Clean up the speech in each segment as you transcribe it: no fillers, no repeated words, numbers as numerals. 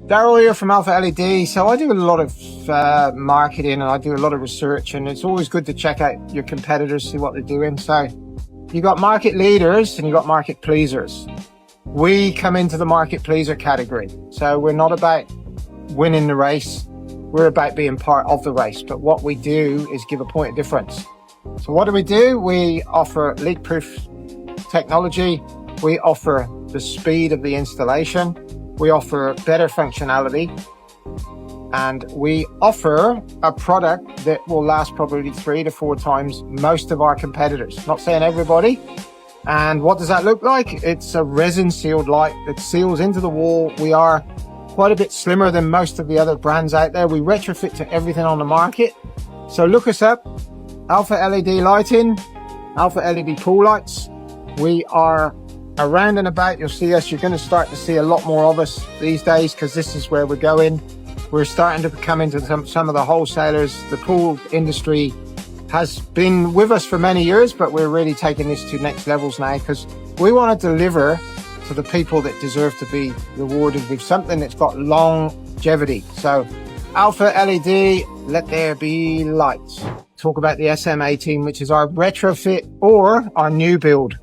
Daryl here from Alpha LED. So I do a lot of marketing and I do a lot of research, and it's always good to check out your competitors, see what they're doing. So you got market leaders and you got market pleasers. We come into the market pleaser category. So we're not about winning the race. We're about being part of the race. But what we do is give a point of difference. So what do? We offer leak-proof technology. We offer the speed of the installation. We offer better functionality, and we offer a product that will last probably 3 to 4 times most of our competitors. Not saying everybody. And what does that look like? It's a resin sealed light that seals into the wall. We are quite a bit slimmer than most of the other brands out there. We retrofit to everything on the market. So look us up, Alpha LED Lighting, Alpha LED Pool Lights. We are around and about. You'll see us. You're going to start to see a lot more of us these days because this is where we're going. We're starting to come into some of the wholesalers. The pool industry has been with us for many years, but we're really taking this to next levels now because we want to deliver to the people that deserve to be rewarded with something that's got longevity. So Alpha LED, let there be lights. Talk about the SM18, which is our retrofit or our new build.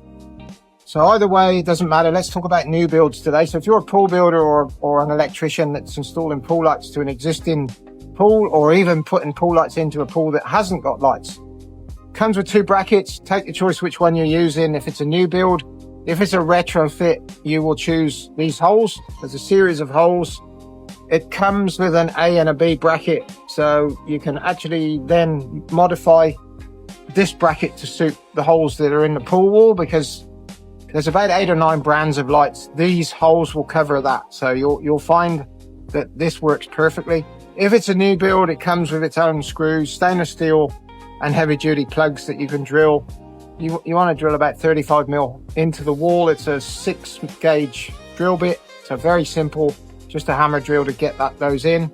So either way, it doesn't matter. Let's talk about new builds today. So if you're a pool builder or an electrician that's installing pool lights to an existing pool, or even putting pool lights into a pool that hasn't got lights, comes with 2 brackets. Take your choice which one you're using. If it's a new build, if it's a retrofit, you will choose these holes. There's a series of holes. It comes with an A and a B bracket. So you can actually then modify this bracket to suit the holes that are in the pool wall, because there's about 8 or 9 brands of lights. These holes will cover that. So you'll find that this works perfectly. If it's a new build, it comes with its own screws, stainless steel and heavy duty plugs that you can drill. You want to drill about 35 mil into the wall. It's a 6 gauge drill bit. So very simple, just a hammer drill to get those in.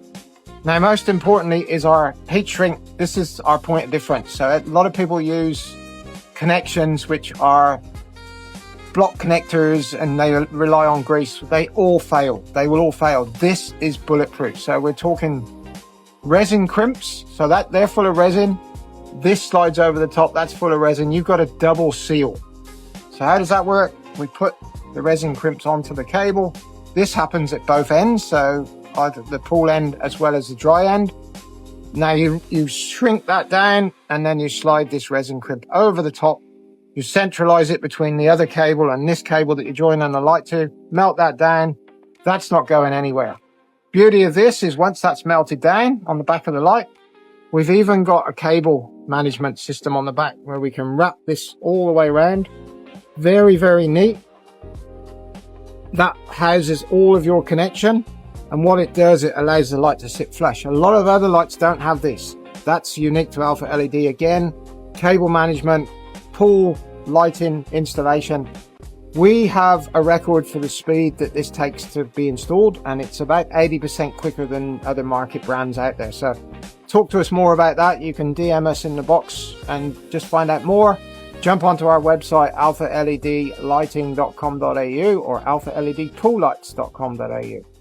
Now, most importantly is our heat shrink. This is our point of difference. So a lot of people use connections which are block connectors and they rely on grease. They all fail. They will all fail. This is bulletproof. So we're talking resin crimps. So that they're full of resin. This slides over the top. That's full of resin. You've got a double seal. So how does that work? We put the resin crimps onto the cable. This happens at both ends. So either the pool end as well as the dry end. Now you shrink that down and then you slide this resin crimp over the top. You centralize it between the other cable and this cable that you join on the light to, melt that down. That's not going anywhere. Beauty of this is once that's melted down on the back of the light, we've even got a cable management system on the back where we can wrap this all the way around. Very, very neat. That houses all of your connection. And what it does, it allows the light to sit flush. A lot of other lights don't have this. That's unique to Alpha LED. Again, cable management, pool lighting installation. We have a record for the speed that this takes to be installed, and it's about 80% quicker than other market brands out there. So talk to us more about that. You can DM us in the box and just find out more. Jump onto our website, alphaledlighting.com.au or alphaledpoollights.com.au.